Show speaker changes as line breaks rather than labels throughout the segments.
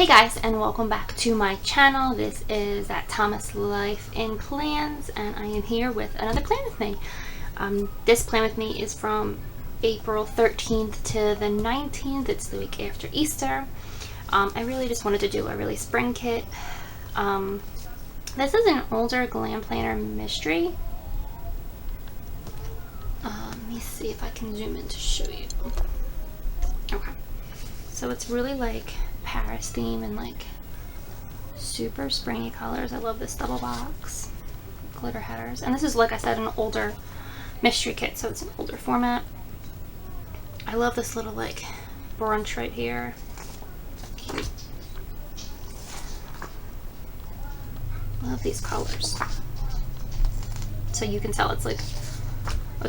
Hey guys, and welcome back to my channel. This is at Thomas Life in Plans, and I am here with another plan with me. This plan with me is from April 13th to the 19th. It's the week after Easter. I really just wanted to do a really spring kit. This is an older Glam planner mystery. Let me see if I can zoom in to show you. Okay, so it's really like Paris theme and like super springy colors. I love this double box, glitter headers, and this is, like I said, an older mystery kit, so it's an older format. I love this little like brunch right here. Cute. Love these colors. So you can tell it's like a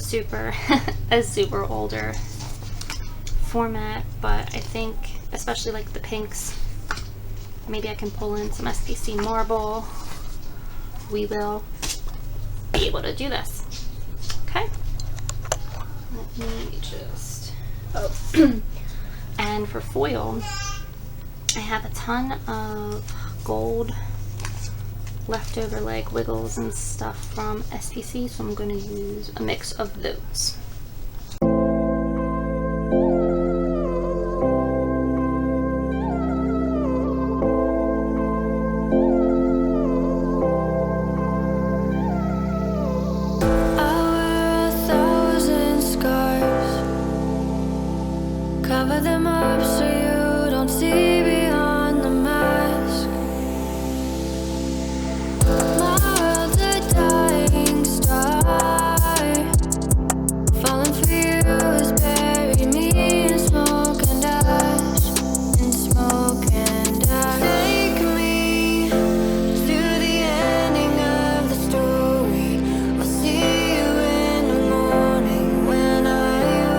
super older format, but I think especially like the pinks, maybe I can pull in some SPC marble. We will be able to do this. Okay, let me just and for foil, I have a ton of gold leftover like wiggles and stuff from SPC, so I'm going to use a mix of those.
Cover them up so you don't see beyond the mask. My world's a dying star. Falling for you has buried me in smoke and ash. In smoke and ash. Take me to the ending of the story. I'll see you in the morning when I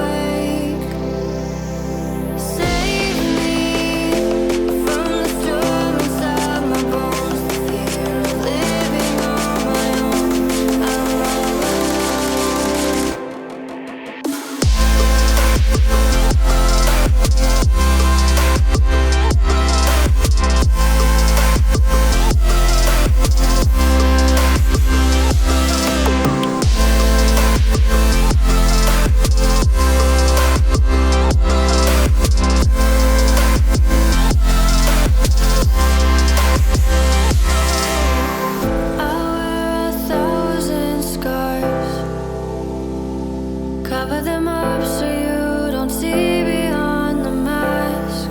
wake. Save me from the storm inside my bones. The fear of living on my own. I'm all I wear 1,000 scars. Cover them up so you don't see beyond the mask.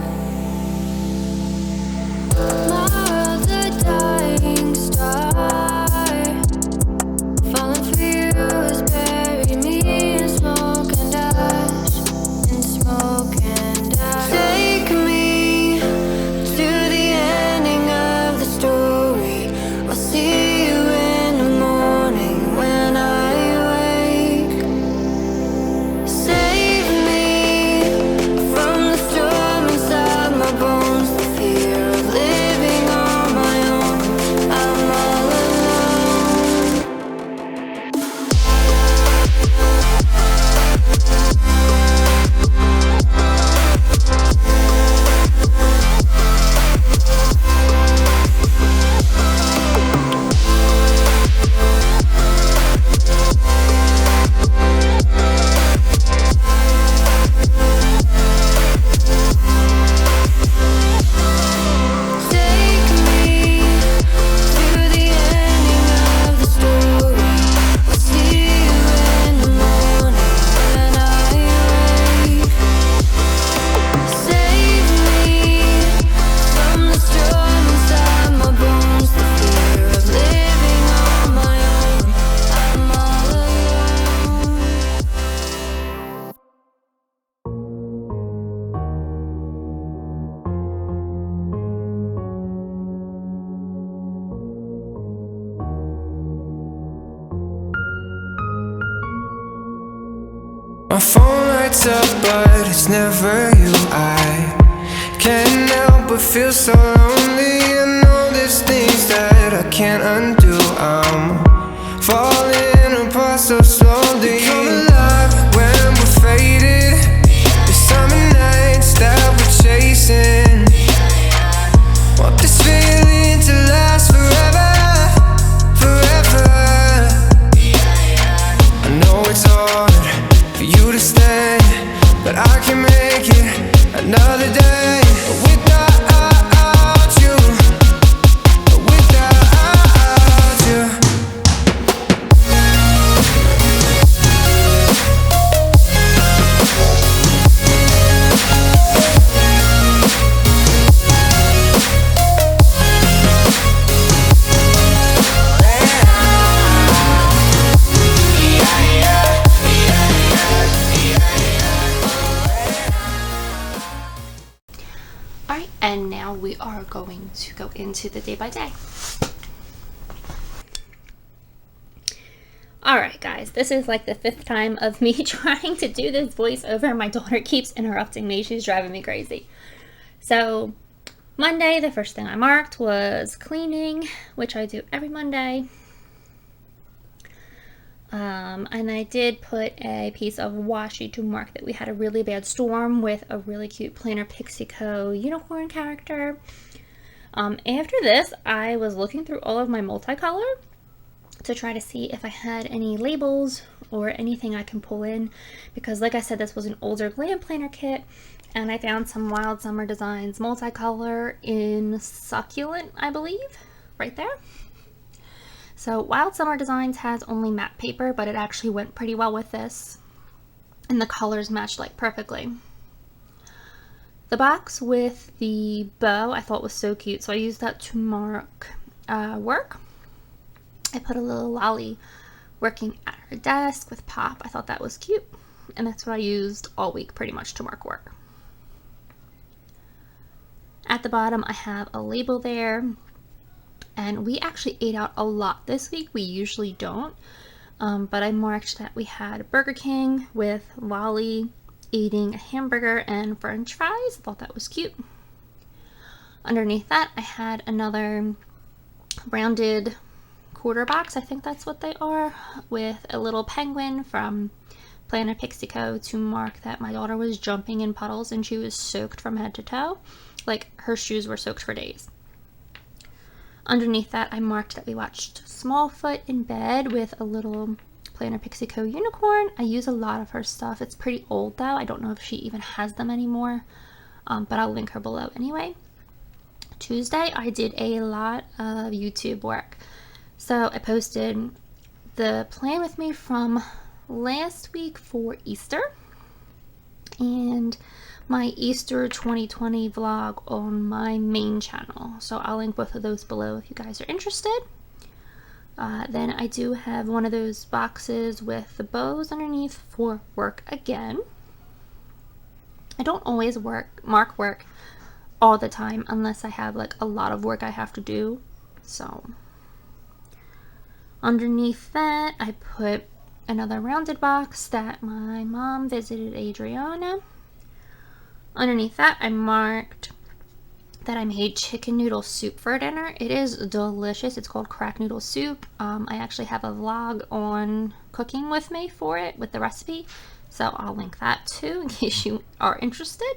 My world's a dying star. Falling for you has buried me in smoke and ash. In smoke and ash. Take me to the ending of the story. I'll see you in the morning when I wake. Save me from the storm inside my bones. The fear of living on my own. I'm all alone. Take me to the ending of the story. I'll see you in the morning when I wake. Save me from the storm inside my bones. The fear of living on my own. I'm all alone.
My phone lights up, but it's never you. I can't help but feel so lonely. I know there's things that I can't undo. I'm falling apart so slowly. We come alive when we're faded. The summer nights that we're chasing.
And now we are going to go into the day by day. Alright guys, this is like the 5th time of me trying to do this voiceover. My daughter keeps interrupting me. She's driving me crazy. So Monday, the first thing I marked was cleaning, which I do every Monday. And I did put a piece of washi to mark that we had a really bad storm with a really cute Planner Pixie Co. unicorn character. After this, I was looking through all of my multicolor to try to see if I had any labels or anything I can pull in, because like I said, this was an older Glam planner kit, and I found some Wild Summer Designs multicolor in Succulent, I believe, right there. So Wild Summer Designs has only matte paper, but it actually went pretty well with this, and the colors matched like perfectly. The box with the bow I thought was so cute, so I used that to mark work. I put a little lolly working at her desk with Pop. I thought that was cute, and that's what I used all week pretty much to mark work. At the bottom I have a label there, and we actually ate out a lot this week. We usually don't, but I marked that we had Burger King with Lolly eating a hamburger and french fries. I thought that was cute. Underneath that I had another rounded quarter box, I think that's what they are, with a little penguin from Planner Pixie Co. to mark that my daughter was jumping in puddles and she was soaked from head to toe. Like, her shoes were soaked for days. Underneath that I marked that we watched Smallfoot in bed with a little Planner Pixie Co. unicorn. I use a lot of her stuff. It's pretty old though. I don't know if she even has them anymore, but I'll link her below anyway. Tuesday I did a lot of YouTube work. So I posted the plan with me from last week for Easter and my Easter 2020 vlog on my main channel. So I'll link both of those below if you guys are interested. Then I do have one of those boxes with the bows underneath for work again. I don't always mark work all the time unless I have like a lot of work I have to do. So underneath that, I put another rounded box that my mom visited Adriana. Underneath that, I marked that I made chicken noodle soup for dinner. It is delicious. It's called crack noodle soup. I actually have a vlog on cooking with me for it with the recipe, so I'll link that too in case you are interested.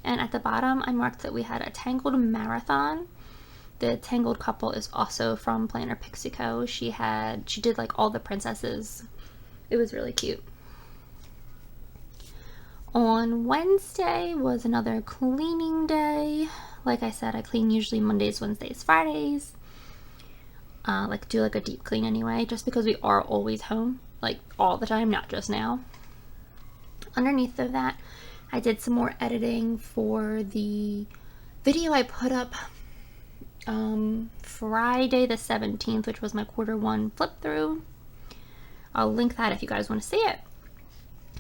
And at the bottom, I marked that we had a Tangled marathon. The Tangled couple is also from Planner Pixie Co. She did like all the princesses. It was really cute. On Wednesday was another cleaning day. Like I said, I clean usually Mondays, Wednesdays, Fridays. Do like a deep clean anyway, just because we are always home, like all the time, not just now. Underneath of that, I did some more editing for the video I put up Friday the 17th, which was my Q1 flip through. I'll link that if you guys want to see it.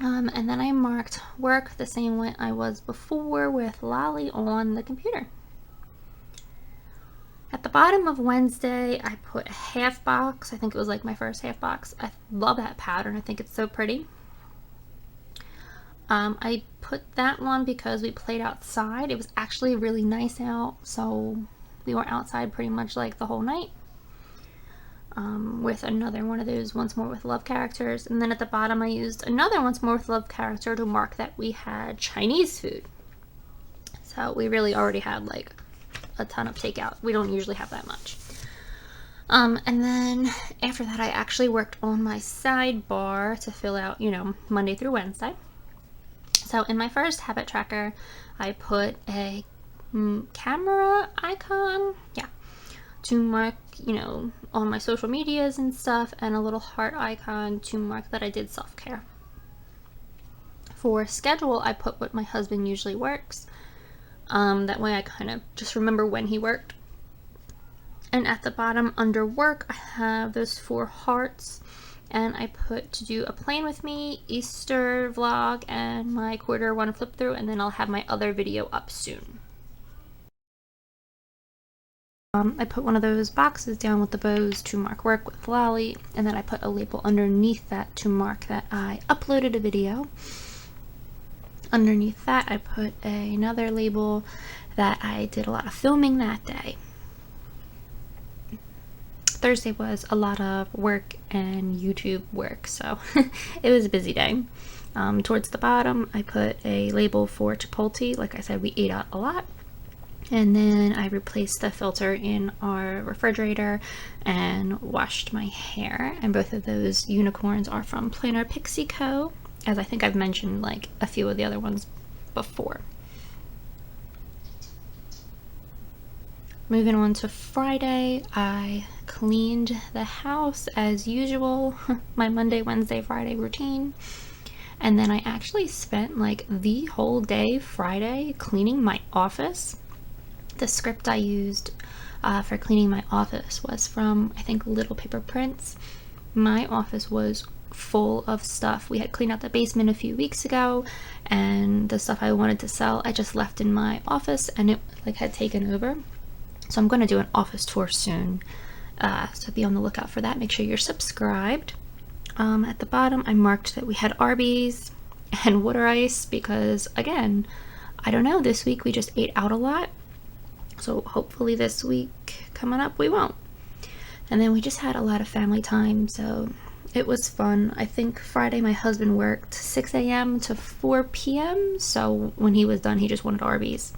And then I marked work the same way I was before with Lolly on the computer. At the bottom of Wednesday, I put a half box. I think it was like my first half box. I love that pattern. I think it's so pretty. I put that one because we played outside. It was actually really nice out, so we were outside pretty much like the whole night. With another one of those Once More with Love characters. And then at the bottom I used another Once More with Love character to mark that we had Chinese food. So we really already had like a ton of takeout. We don't usually have that much. And then after that I actually worked on my sidebar to fill out, you know, Monday through Wednesday. So in my first habit tracker I put a camera icon, to mark, you know, on my social medias and stuff, and a little heart icon to mark that I did self-care. For schedule, I put what my husband usually works. That way I kind of just remember when he worked. And at the bottom under work, I have those 4 hearts, and I put to do a plan with me, Easter vlog, and my Q1 flip through, and then I'll have my other video up soon. I put one of those boxes down with the bows to mark work with Lolly, and then I put a label underneath that to mark that I uploaded a video. Underneath that I put another label that I did a lot of filming that day. Thursday was a lot of work and YouTube work, so it was a busy day. Towards the bottom I put a label for Chipotle. Like I said, we ate out a lot. And then I replaced the filter in our refrigerator and washed my hair. And both of those unicorns are from Planner Pixie Co., as I think I've mentioned like a few of the other ones before. Moving on to Friday, I cleaned the house as usual, my Monday, Wednesday, Friday routine. And then I actually spent like the whole day Friday cleaning my office. The script I used for cleaning my office was from, I think, Little Paper Prints. My office was full of stuff. We had cleaned out the basement a few weeks ago, and the stuff I wanted to sell I just left in my office, and it like had taken over. So I'm going to do an office tour soon, so be on the lookout for that. Make sure you're subscribed. At the bottom I marked that we had Arby's and water ice because, again, I don't know, this week we just ate out a lot. So hopefully this week coming up we won't. And then we just had a lot of family time, so it was fun. I think Friday my husband worked 6 a.m. to 4 p.m. So when he was done he just wanted Arby's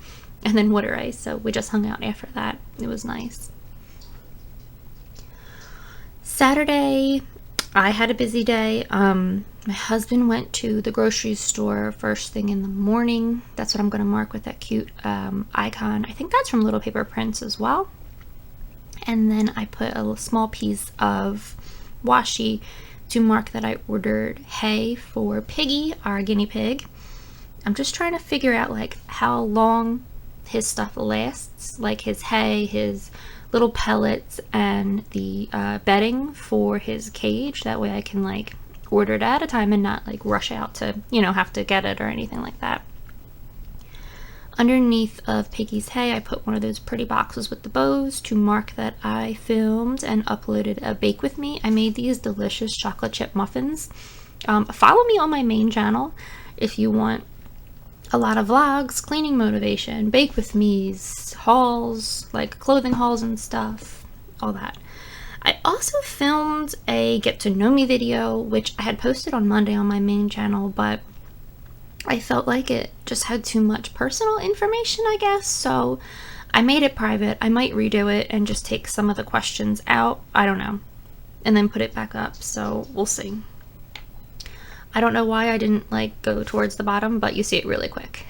and then water ice. So we just hung out after that. It was nice. Saturday I had a busy day. My husband went to the grocery store first thing in the morning. That's what I'm going to mark with that cute icon. I think that's from Little Paper Prints as well. And then I put a small piece of washi to mark that I ordered hay for Piggy, our guinea pig. I'm just trying to figure out like how long his stuff lasts, like his hay, his little pellets, and the bedding for his cage. That way I can like order it at a time and not like rush out to, you know, have to get it or anything like that. Underneath of Piggy's hay I put one of those pretty boxes with the bows to mark that I filmed and uploaded a bake with me. I made these delicious chocolate chip muffins. Follow me on my main channel if you want a lot of vlogs, cleaning motivation, bake with me's, hauls, like clothing hauls and stuff, all that. I also filmed a get to know me video, which I had posted on Monday on my main channel, but I felt like it just had too much personal information, I guess, so I made it private. I might redo it and just take some of the questions out, I don't know, and then put it back up, so we'll see. I don't know why I didn't like go towards the bottom, but you see it really quick.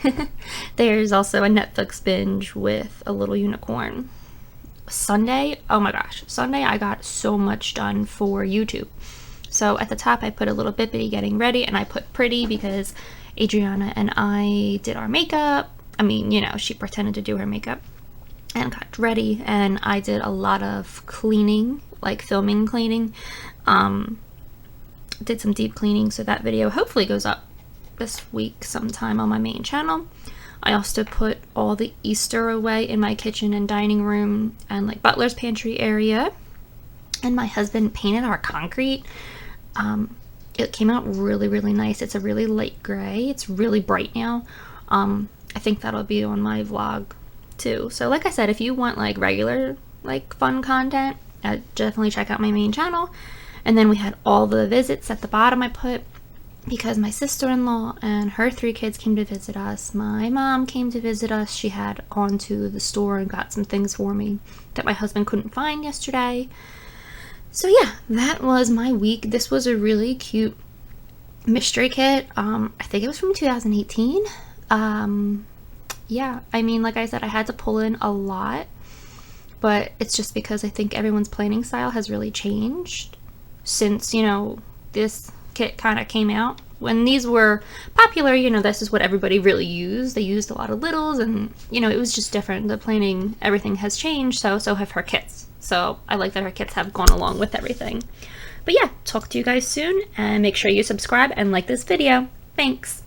There's also a Netflix binge with a little unicorn. Sunday, oh my gosh, Sunday I got so much done for YouTube. So at the top I put a little bippity getting ready, and I put pretty because Adriana and I did our makeup. I mean, you know, she pretended to do her makeup and got ready, and I did a lot of cleaning, like filming cleaning. Did some deep cleaning, so that video hopefully goes up this week sometime on my main channel. I also put all the Easter away in my kitchen and dining room and like butler's pantry area, and my husband painted our concrete. It came out really, really nice. It's a really light gray. It's really bright now. I think that'll be on my vlog too. So like I said, if you want like regular like fun content, definitely check out my main channel. And then we had all the visits at the bottom I put, because my sister-in-law and her 3 kids came to visit us. My mom came to visit us. She had gone to the store and got some things for me that my husband couldn't find yesterday. So yeah, that was my week. This was a really cute mystery kit. I think it was from 2018. Yeah, I mean, like I said, I had to pull in a lot, but it's just because I think everyone's planning style has really changed since, you know, this kit kind of came out. When these were popular, you know, this is what everybody really used. They used a lot of littles, and, you know, it was just different. The planning, everything has changed, so have her kits. So I like that her kits have gone along with everything. But yeah, talk to you guys soon, and make sure you subscribe and like this video. Thanks!